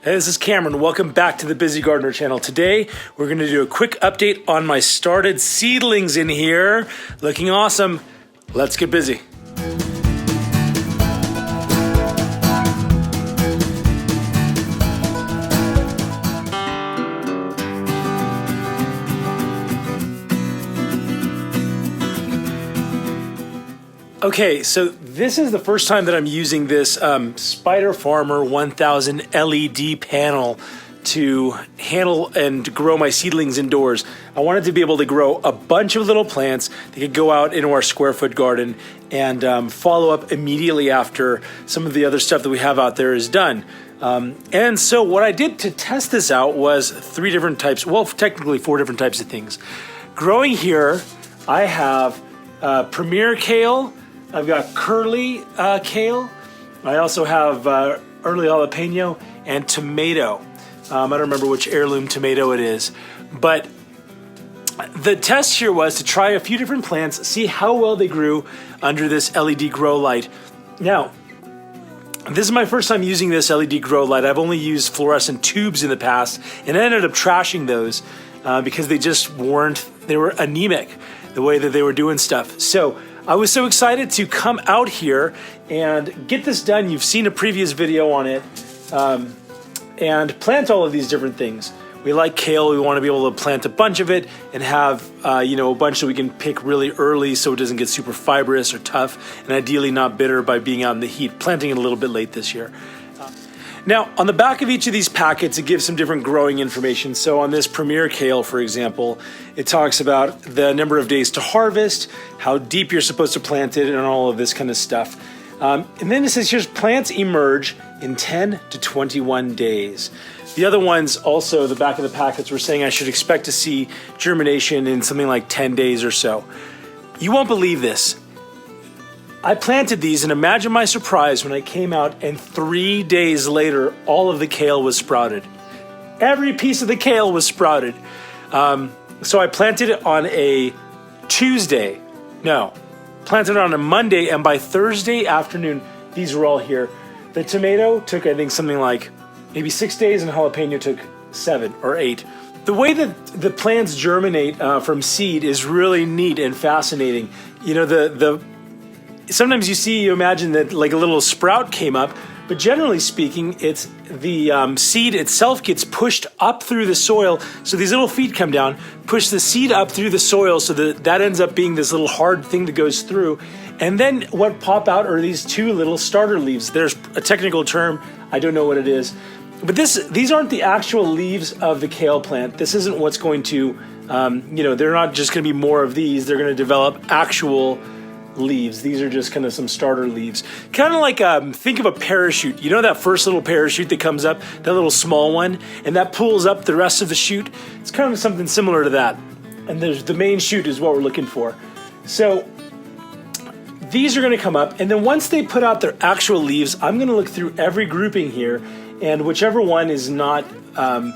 Hey, this is Cameron. Welcome back to the Busy Gardener channel. Today, we're going to do a quick update on my started seedlings in here. Looking awesome. Let's get busy. Okay, so this is the first time that I'm using this Spider Farmer 1000 LED panel to handle and grow my seedlings indoors. I wanted to be able to grow a bunch of little plants that could go out into our square foot garden and follow up immediately after some of the other stuff that we have out there is done. And so what I did to test this out was three different types, well, technically four different types of things. Growing here, I have Premier Kale, I've got curly kale. I also have early jalapeno and tomato. I don't remember which heirloom tomato it is. But the test here was to try a few different plants, see how well they grew under this LED grow light. Now, this is my first time using this LED grow light. I've only used fluorescent tubes in the past, and I ended up trashing those because they just weren't, they were anemic the way that they were doing stuff. So I was so excited to come out here and get this done. You've seen a previous video on it, and plant all of these different things. We like kale. We want to be able to plant a bunch of it and have a bunch that we can pick really early so it doesn't get super fibrous or tough, and ideally not bitter by being out in the heat. Planting it a little bit late this year. Now, on the back of each of these packets, it gives some different growing information. So on this Premier Kale, for example, it talks about the number of days to harvest, how deep you're supposed to plant it, and all of this kind of stuff. And then it says here's plants emerge in 10 to 21 days. The other ones also, the back of the packets were saying I should expect to see germination in something like 10 days or so. You won't believe this. I planted these, and imagine my surprise when I came out and 3 days later, all of the kale was sprouted. Every piece of the kale was sprouted. So I planted it on a Tuesday. No, planted it on a Monday, and by Thursday afternoon, these were all here. The tomato took, I think, something like maybe 6 days, and jalapeno took 7 or 8. The way that the plants germinate from seed is really neat and fascinating. You know, sometimes you imagine that like a little sprout came up, but generally speaking, it's the seed itself gets pushed up through the soil. So these little feet come down, push the seed up through the soil, so that ends up being this little hard thing that goes through. And then what pop out are these two little starter leaves. There's a technical term, I don't know what it is. But these aren't the actual leaves of the kale plant. This isn't what's going to, they're not just going to be more of these. They're going to develop actual leaves. These are just kind of some starter leaves. Kind of like, think of a parachute. You know that first little parachute that comes up, that little small one, and that pulls up the rest of the shoot? It's kind of something similar to that. And the main shoot is what we're looking for. So these are going to come up, and then once they put out their actual leaves, I'm going to look through every grouping here, and whichever one is not, I'm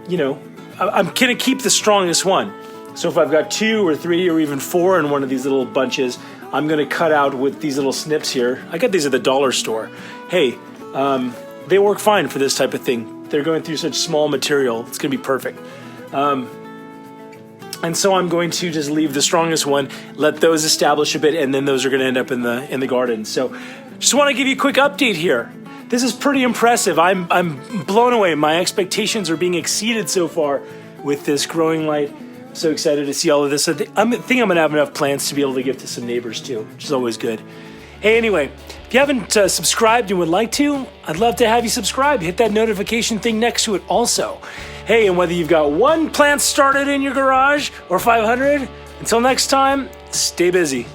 going to keep the strongest one. So if I've got 2 or 3 or even 4 in one of these little bunches, I'm going to cut out with these little snips here. I got these at the dollar store. Hey, they work fine for this type of thing. They're going through such small material. It's going to be perfect. And so I'm going to just leave the strongest one, let those establish a bit, and then those are going to end up in the garden. So just want to give you a quick update here. This is pretty impressive. I'm blown away. My expectations are being exceeded so far with this growing light. I'm so excited to see all of this. I think I'm going to have enough plants to be able to give to some neighbors too, which is always good. Hey, anyway, if you haven't subscribed and would like to, I'd love to have you subscribe. Hit that notification thing next to it also. Hey, and whether you've got 1 plant started in your garage or 500, until next time, stay busy.